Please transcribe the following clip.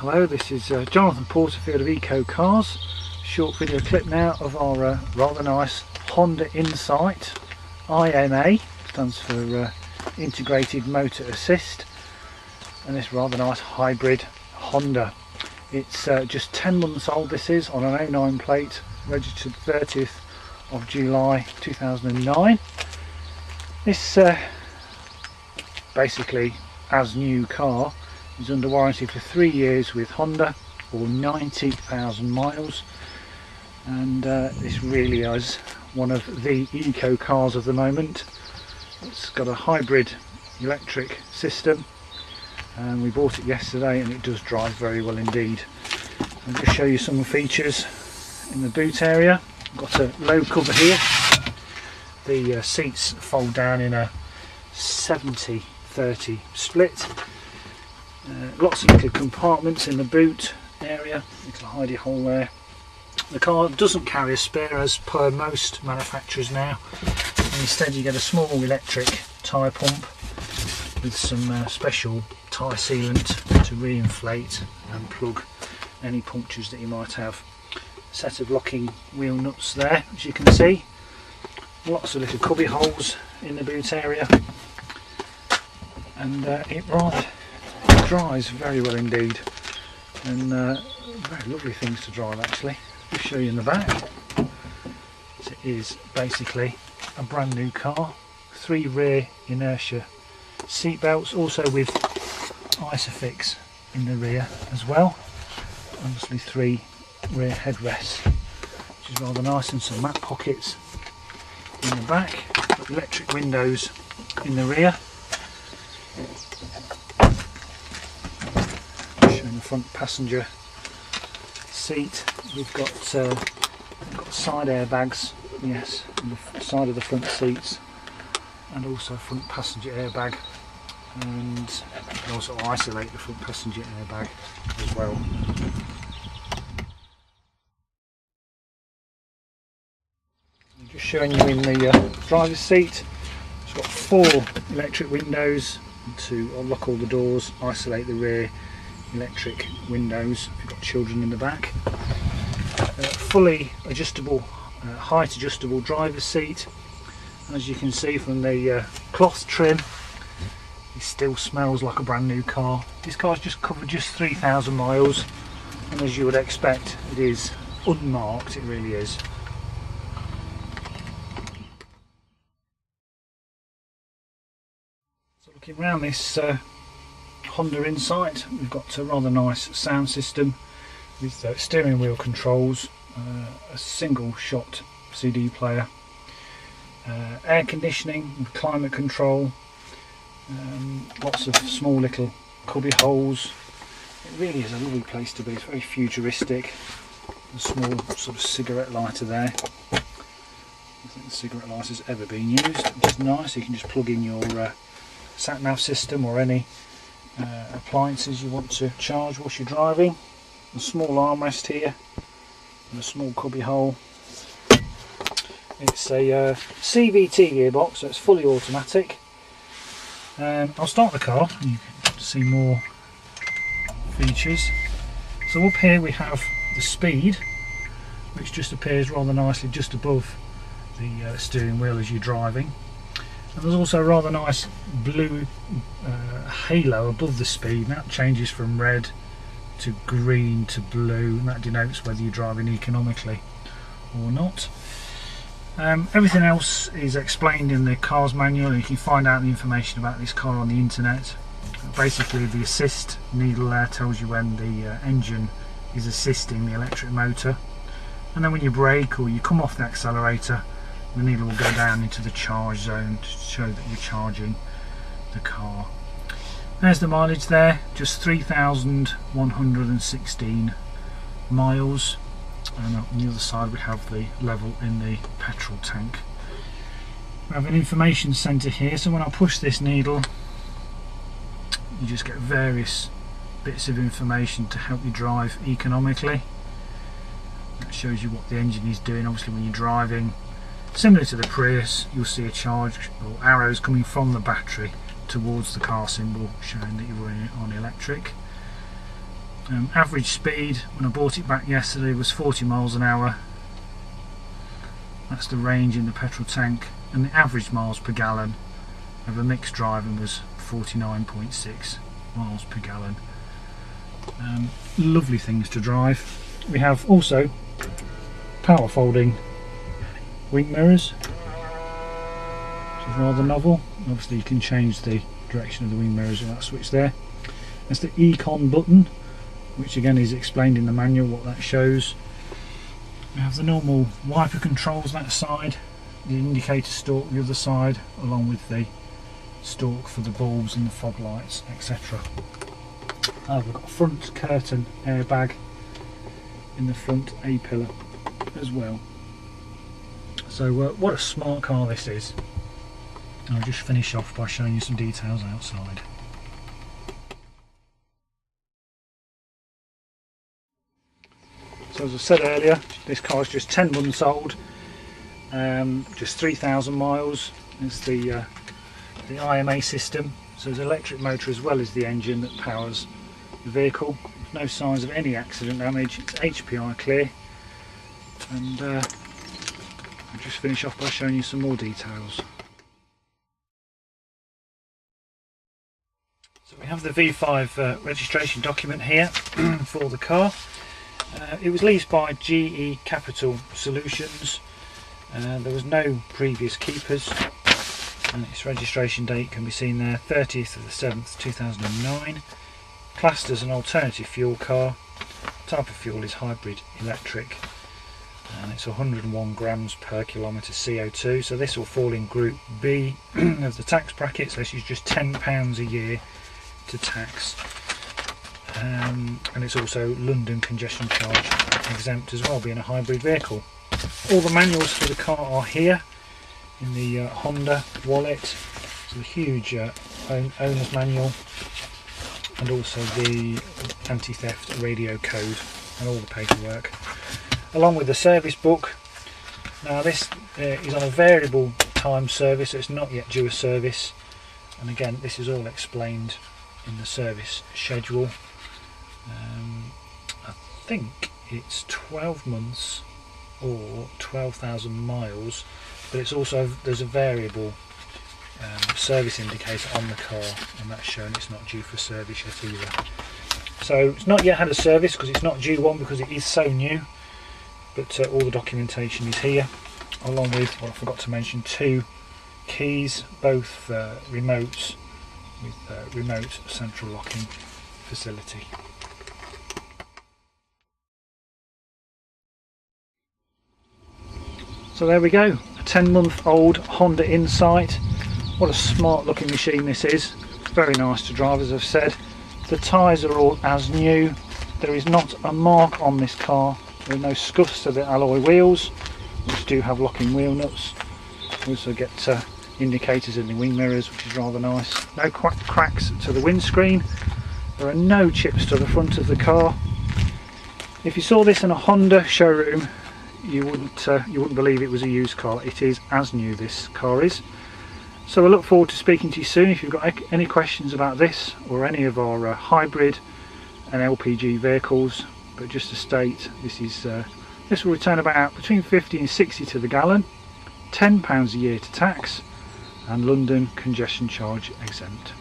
Hello, this is Jonathan Porterfield of Eco Cars. Short video clip now of our rather nice Honda Insight IMA, stands for Integrated Motor Assist, and this rather nice hybrid Honda. It's just 10 months old, this is, on an 09 plate, registered 30th of July 2009. This basically as new car is under warranty for 3 years with Honda, or 90,000 miles, and this really is one of the eco cars of the moment. It's got a hybrid electric system, and we bought it yesterday and it does drive very well indeed. I'll just show you some features in the boot area. I've got a low cover here. The seats fold down in a 70-30 split. Lots of little compartments in the boot area, little hidey hole there. The car doesn't carry a spare as per most manufacturers now, and instead you get a small electric tyre pump with some special tyre sealant to re-inflate and plug any punctures that you might have. A set of locking wheel nuts there, as you can see. Lots of little cubby holes in the boot area, and it drives very well indeed, and very lovely things to drive actually. I'll show you in the back. So it is basically a brand new car. 3 rear inertia seat belts, also with Isofix in the rear as well. Obviously 3 rear headrests, which is rather nice, and some mat pockets in the back. Got electric windows in the rear. Showing the front passenger seat. We've got side airbags, yes, on the side of the front seats, and also front passenger airbag, and you can also isolate the front passenger airbag as well. I'm just showing you in the driver's seat. It's got 4 electric windows to unlock all the doors, isolate the rear electric windows if you've got children in the back. Fully adjustable, height adjustable driver's seat. As you can see from the cloth trim, it still smells like a brand new car. This car's just covered just 3,000 miles, and as you would expect, it is unmarked, it really is. So looking around this Honda Insight, we've got a rather nice sound system with steering wheel controls, a single shot CD player, air conditioning with climate control, lots of small little cubby holes. It really is a lovely place to be. It's very futuristic. A small sort of cigarette lighter there. I think the cigarette lighter's ever been used, which is nice. You can just plug in your sat nav system or any appliances you want to charge whilst you're driving. A small armrest here and a small cubby hole. It's a CVT gearbox, so it's fully automatic. I'll start the car and you can see more features. So up here we have the speed, which just appears rather nicely just above the steering wheel as you're driving. And there's also a rather nice blue halo above the speed, and that changes from red to green to blue, and that denotes whether you're driving economically or not. Everything else is explained in the car's manual, and you can find out the information about this car on the internet. Basically the assist needle there tells you when the engine is assisting the electric motor, and then when you brake or you come off the accelerator, the needle will go down into the charge zone to show that you're charging the car. There's the mileage there, just 3,116 miles, and on the other side we have the level in the petrol tank. We have an information centre here, so when I push this needle you just get various bits of information to help you drive economically. That shows you what the engine is doing. Obviously when you're driving, similar to the Prius, you'll see a charge or arrows coming from the battery towards the car symbol, showing that you're running on electric. Average speed when I bought it back yesterday was 40 miles an hour. That's the range in the petrol tank, and the average miles per gallon of a mixed driving was 49.6 miles per gallon. Lovely things to drive. We have also power folding wing mirrors, which is rather novel. Obviously you can change the direction of the wing mirrors with that switch there. That's the Econ button, which again is explained in the manual what that shows. We have the normal wiper controls that side, the indicator stalk the other side, along with the stalk for the bulbs and the fog lights, etc. We've got a front curtain airbag in the front A-pillar as well. So what a smart car this is. I'll just finish off by showing you some details outside. So as I said earlier, this car is just 10 months old, just 3,000 miles. It's the IMA system, so there's an electric motor as well as the engine that powers the vehicle. No signs of any accident damage, it's HPI clear, and I'll just finish off by showing you some more details. So we have the V5 registration document here for the car. It was leased by GE Capital Solutions. There was no previous keepers, and its registration date can be seen there, 30th of the 7th 2009. Classed as an alternative fuel car. Type of fuel is hybrid electric, and it's 101 grams per kilometre CO2, so this will fall in group B of the tax bracket, so this is just £10 a year to tax. And it's also London congestion charge exempt as well, being a hybrid vehicle. All the manuals for the car are here in the Honda wallet. So the huge owner's manual, and also the anti-theft radio code and all the paperwork, along with the service book. Now this is on a variable time service, so it's not yet due a service, and again this is all explained in the service schedule. I think it's 12 months or 12,000 miles, but it's also, there's a variable service indicator on the car, and that's showing it's not due for service yet either. So it's not yet had a service because it's not due one because it is so new, but all the documentation is here, along with what I forgot to mention, 2 keys, both remotes with remote central locking facility. So there we go, a 10-month-old Honda Insight. What a smart looking machine this is. Very nice to drive, as I've said. The tyres are all as new. There is not a mark on this car. There are no scuffs to the alloy wheels, which do have locking wheel nuts. We also get indicators in the wing mirrors, which is rather nice. No cracks to the windscreen. There are no chips to the front of the car. If you saw this in a Honda showroom, you wouldn't believe it was a used car. It is as new, this car is. So I look forward to speaking to you soon. If you've got any questions about this or any of our hybrid and LPG vehicles, but just to state, this will return about between 50 and 60 to the gallon, £10 a year to tax, and London congestion charge exempt.